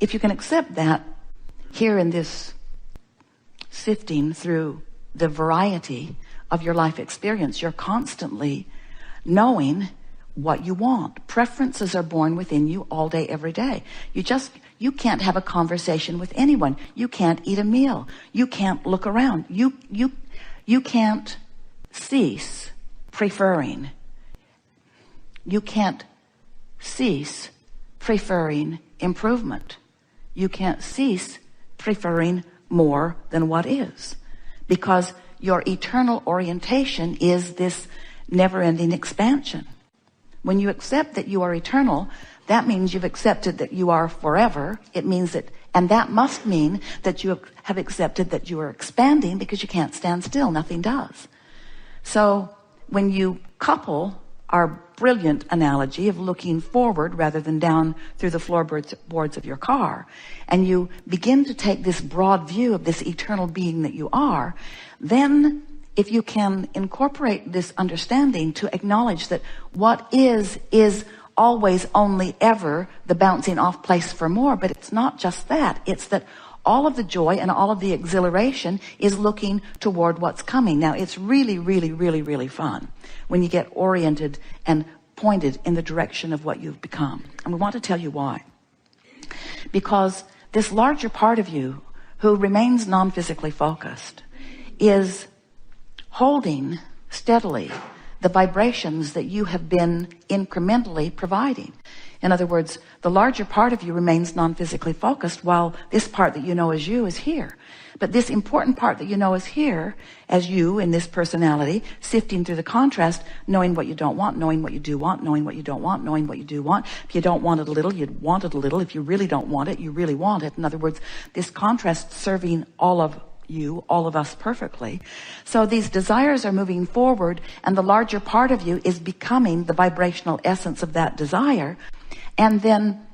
if you can accept that, here in this sifting through the variety of your life experience, you're constantly knowing what you want. Preferences are born within you all day, every day. You can't have a conversation with anyone. You can't eat a meal. You can't look around. You can't cease preferring. You can't cease preferring improvement. You can't cease preferring more than what is, because your eternal orientation is this never-ending expansion. When you accept that you are eternal, that means you've accepted that you are forever. It means that, and that must mean that you have accepted that you are expanding, because you can't stand still. Nothing does. So when you couple our brilliant analogy of looking forward rather than down through the floorboards of your car, and you begin to take this broad view of this eternal being that you are, then if you can incorporate this understanding to acknowledge that what is always, only, ever the bouncing off place for more. But it's not just that. It's that all of the joy and all of the exhilaration is looking toward what's coming. Now, it's really, really, really, really fun when you get oriented and pointed in the direction of what you've become. And we want to tell you why. Because this larger part of you who remains non-physically focused is holding steadily the vibrations that you have been incrementally providing. In other words, the larger part of you remains non-physically focused, while this part that you know as you is here. But this important part that you know is here, as you in this personality, sifting through the contrast, knowing what you don't want, knowing what you do want, knowing what you don't want, knowing what you do want. If you don't want it a little, you'd want it a little. If you really don't want it, you really want it. In other words, this contrast serving all of you, all of us, perfectly. So these desires are moving forward, and the larger part of you is becoming the vibrational essence of that desire, and then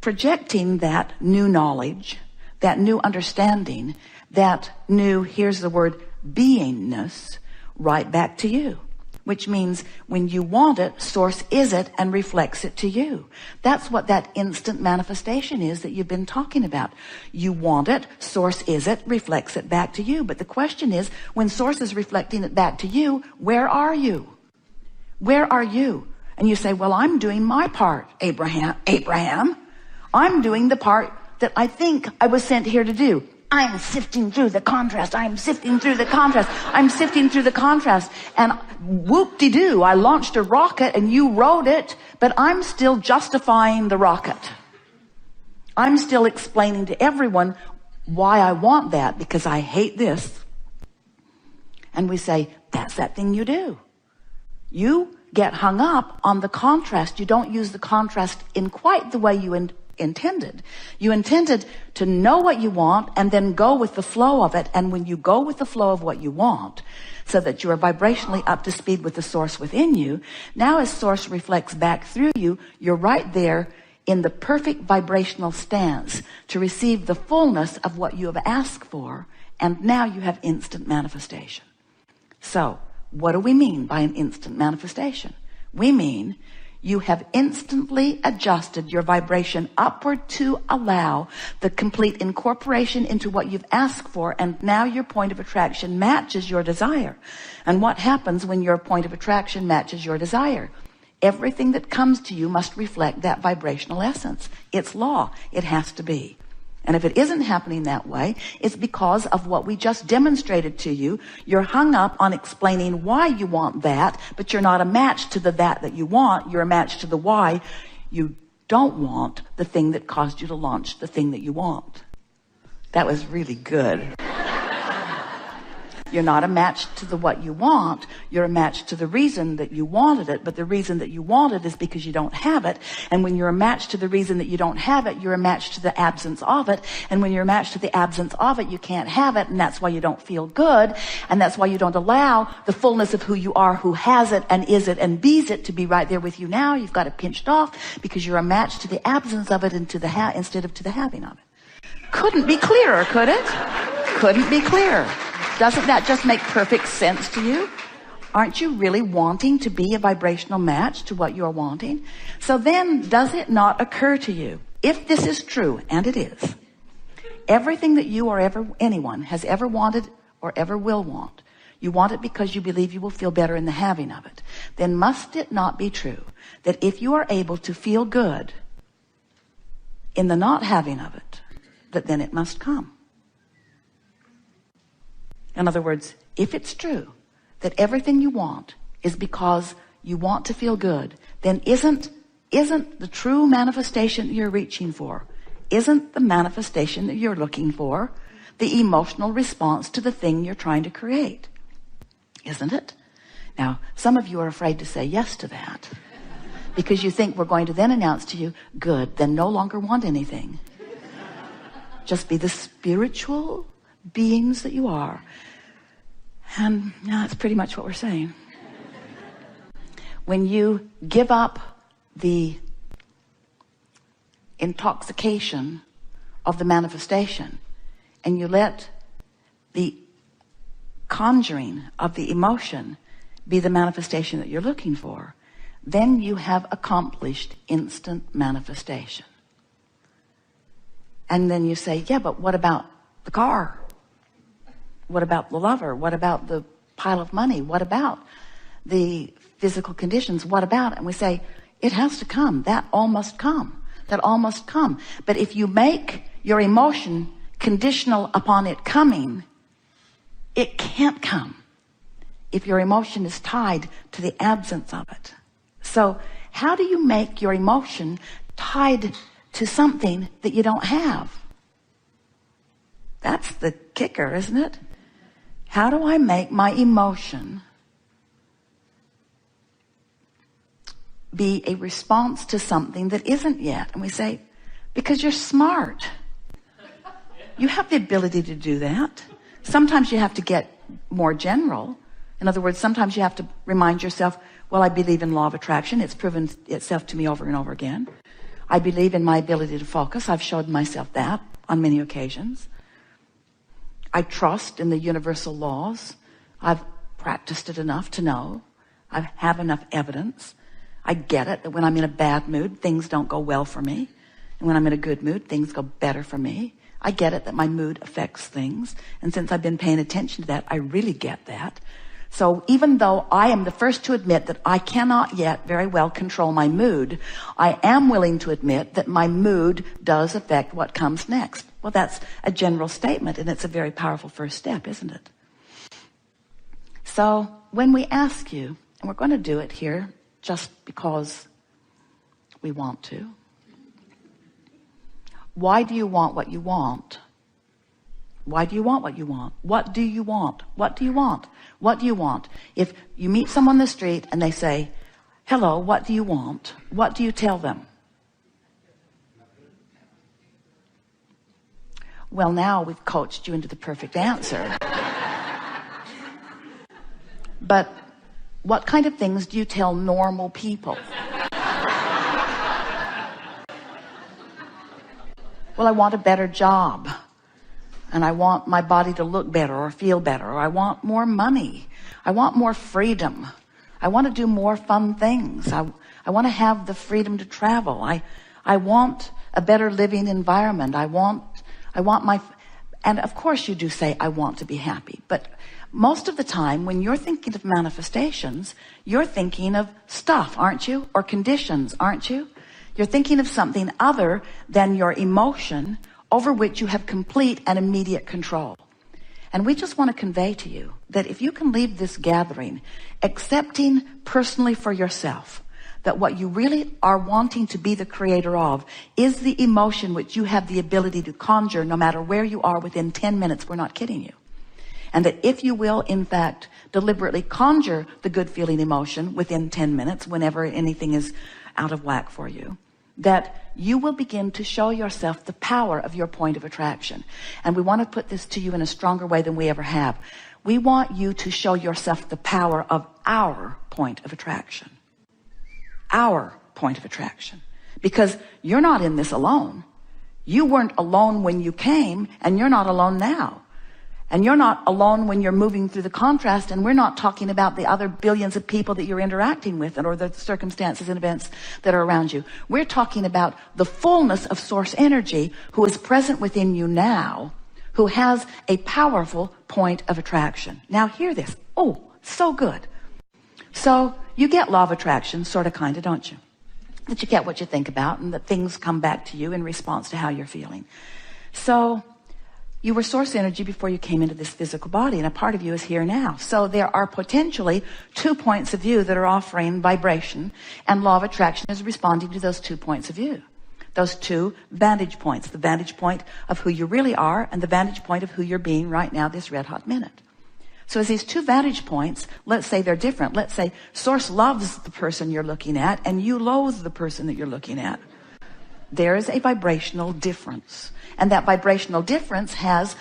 projecting that new knowledge, that new understanding, that new, here's the word, beingness, right back to you. Which means when you want it, source is it and reflects it to you. That's what that instant manifestation is that you've been talking about. You want it, source is it, reflects it back to you. But the question is, when source is reflecting it back to you, where are you? Where are you? And you say, well, I'm doing my part, Abraham. I'm doing the part that I think I was sent here to do. I'm sifting through the contrast. I'm sifting through the contrast. I'm sifting through the contrast. And whoop-de-doo, I launched a rocket and you rode it, but I'm still justifying the rocket. I'm still explaining to everyone why I want that, because I hate this. And we say, that's that thing you do. You get hung up on the contrast. You don't use the contrast in quite the way you intended. You intended to know what you want and then go with the flow of it. And when you go with the flow of what you want, so that you are vibrationally up to speed with the source within you, now as source reflects back through you, you're right there in the perfect vibrational stance to receive the fullness of what you have asked for. And now you have instant manifestation. So what do we mean by an instant manifestation? We mean you have instantly adjusted your vibration upward to allow the complete incorporation into what you've asked for, and now your point of attraction matches your desire. And what happens when your point of attraction matches your desire? Everything that comes to you must reflect that vibrational essence. It's law. It has to be. And if it isn't happening that way, it's because of what we just demonstrated to you. You're hung up on explaining why you want that, but you're not a match to the that you want. You're a match to the why you don't want the thing that caused you to launch the thing that you want. That was really good. You're not a match to the what you want. You're a match to the reason that you wanted it. But the reason that you want it is because you don't have it. And when you're a match to the reason that you don't have it, you're a match to the absence of it. And when you're a match to the absence of it, you can't have it. And that's why you don't feel good. And that's why you don't allow the fullness of who you are, who has it and is it and bees it, to be right there with you now. You've got it pinched off because you're a match to the absence of it and to the instead of to the having of it. Couldn't be clearer, could it? Couldn't be clearer. Doesn't that just make perfect sense to you? Aren't you really wanting to be a vibrational match to what you're wanting? So then, does it not occur to you, if this is true, and it is, everything that you or anyone has ever wanted or ever will want, you want it because you believe you will feel better in the having of it, then must it not be true that if you are able to feel good in the not having of it, that then it must come? In other words, if it's true that everything you want is because you want to feel good, then isn't the true manifestation that you're reaching for, isn't the manifestation that you're looking for the emotional response to the thing you're trying to create? Isn't it? Now, some of you are afraid to say yes to that because you think we're going to then announce to you, good, then no longer want anything. Just be the spiritual beings that you are. And that's pretty much what we're saying. When you give up the intoxication of the manifestation and you let the conjuring of the emotion be the manifestation that you're looking for, then you have accomplished instant manifestation. And then you say, yeah, but what about the car? What about the lover? What about the pile of money? What about the physical conditions? What about it? And we say, it has to come. That all must come. That all must come. But if you make your emotion conditional upon it coming, it can't come if your emotion is tied to the absence of it. So how do you make your emotion tied to something that you don't have? That's the kicker, isn't it? How do I make my emotion be a response to something that isn't yet? And we say, because you're smart. You have the ability to do that. Sometimes you have to get more general. In other words, sometimes you have to remind yourself, well, I believe in law of attraction. It's proven itself to me over and over again. I believe in my ability to focus. I've showed myself that on many occasions. I trust in the universal laws. I've practiced it enough to know. I have enough evidence. I get it that when I'm in a bad mood, things don't go well for me. And when I'm in a good mood, things go better for me. I get it that my mood affects things. And since I've been paying attention to that, I really get that. So even though I am the first to admit that I cannot yet very well control my mood, I am willing to admit that my mood does affect what comes next. Well, that's a general statement, and it's a very powerful first step, isn't it? So when we ask you, and we're going to do it here just because we want to, why do you want what you want? Why do you want what you want? What do you want? What do you want? What do you want? If you meet someone on the street and they say, hello, what do you want? What do you tell them? Well, now we've coached you into the perfect answer. But what kind of things do you tell normal people? Well, I want a better job. And I want my body to look better or feel better. Or I want more money. I want more freedom. I want to do more fun things. I want to have the freedom to travel. I want a better living environment. I want my, and of course you do say, I want to be happy. But most of the time when you're thinking of manifestations, you're thinking of stuff, aren't you? Or conditions, aren't you? You're thinking of something other than your emotion over which you have complete and immediate control. And we just want to convey to you that if you can leave this gathering accepting personally for yourself that what you really are wanting to be the creator of is the emotion which you have the ability to conjure no matter where you are within 10 minutes, we're not kidding you. And that if you will, in fact, deliberately conjure the good feeling emotion within 10 minutes, whenever anything is out of whack for you, that you will begin to show yourself the power of your point of attraction. And we want to put this to you in a stronger way than we ever have. We want you to show yourself the power of our point of attraction. Our point of attraction. Because you're not in this alone. You weren't alone when you came, and you're not alone now. And you're not alone when you're moving through the contrast, and we're not talking about the other billions of people that you're interacting with or the circumstances and events that are around you. We're talking about the fullness of source energy who is present within you now, who has a powerful point of attraction. Now hear this. Oh, so good. So you get law of attraction, sort of, kind of, don't you? That you get what you think about and that things come back to you in response to how you're feeling. So you were source energy before you came into this physical body, and a part of you is here now. So there are potentially 2 points of view that are offering vibration, and law of attraction is responding to those 2 points of view. Those 2 vantage points, the vantage point of who you really are and the vantage point of who you're being right now this red hot minute. So as these 2 vantage points, let's say they're different. Let's say source loves the person you're looking at and you loathe the person that you're looking at. There is a vibrational difference. And that vibrational difference has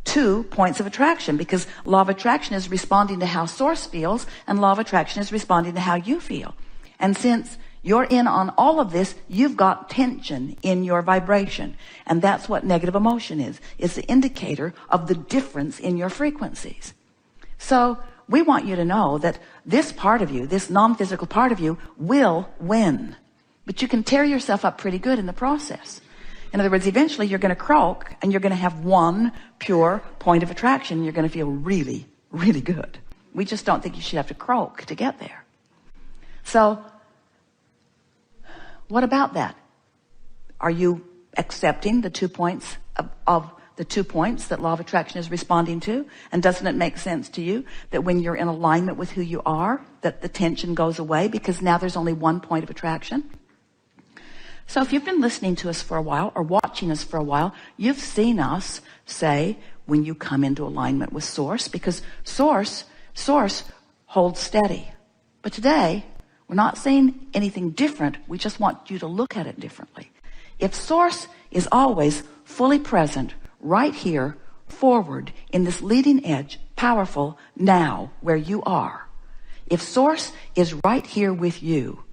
2 points of attraction, because law of attraction is responding to how source feels and law of attraction is responding to how you feel. And since you're in on all of this, you've got tension in your vibration. And that's what negative emotion is. It's the indicator of the difference in your frequencies. So we want you to know that this part of you, this non-physical part of you, will win. But you can tear yourself up pretty good in the process. In other words, eventually you're going to croak and you're going to have one pure point of attraction. You're going to feel really, really good. We just don't think you should have to croak to get there. So what about that? Are you accepting the 2 points of the 2 points that law of attraction is responding to? And doesn't it make sense to you that when you're in alignment with who you are, that the tension goes away because now there's only 1 point of attraction? So if you've been listening to us for a while or watching us for a while, you've seen us say when you come into alignment with source, because source holds steady. But today, we're not saying anything different. We just want you to look at it differently. If source is always fully present right here, forward, in this leading edge, powerful now where you are. If source is right here with you,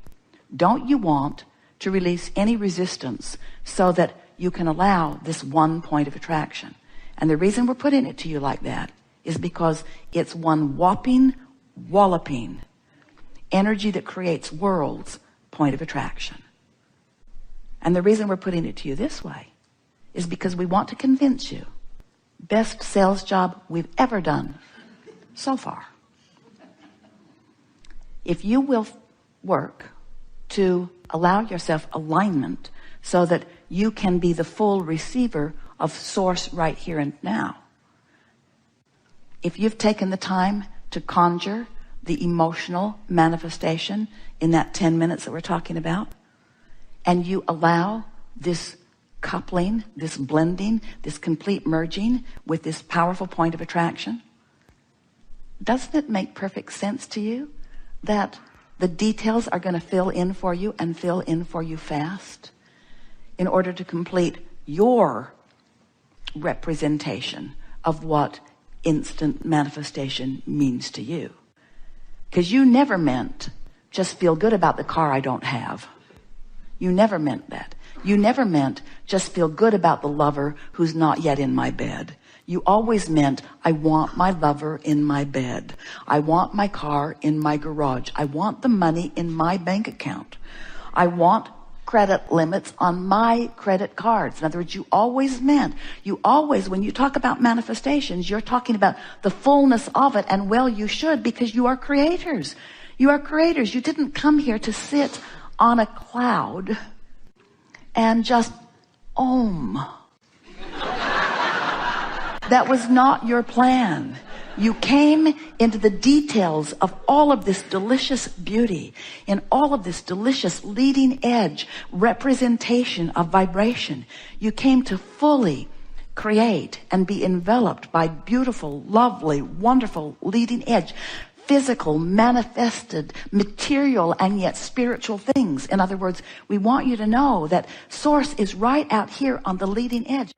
don't you want to release any resistance so that you can allow this 1 point of attraction? And the reason we're putting it to you like that is because it's one whopping, walloping energy that creates worlds point of attraction. And the reason we're putting it to you this way is because we want to convince you, best sales job we've ever done so far. If you will work to allow yourself alignment so that you can be the full receiver of source right here and now. If you've taken the time to conjure the emotional manifestation in that 10 minutes that we're talking about, and you allow this coupling, this blending, this complete merging with this powerful point of attraction, doesn't it make perfect sense to you that the details are going to fill in for you and fill in for you fast in order to complete your representation of what instant manifestation means to you? Because you never meant just feel good about the car I don't have. You never meant that. You never meant just feel good about the lover who's not yet in my bed. You always meant, I want my lover in my bed. I want my car in my garage. I want the money in my bank account. I want credit limits on my credit cards. In other words, you always meant, when you talk about manifestations, you're talking about the fullness of it. And well, you should, because you are creators. You are creators. You didn't come here to sit on a cloud and just om. That was not your plan. You came into the details of all of this delicious beauty, in all of this delicious leading edge representation of vibration. You came to fully create and be enveloped by beautiful, lovely, wonderful leading edge, physical, manifested, material, and yet spiritual things. In other words, we want you to know that source is right out here on the leading edge.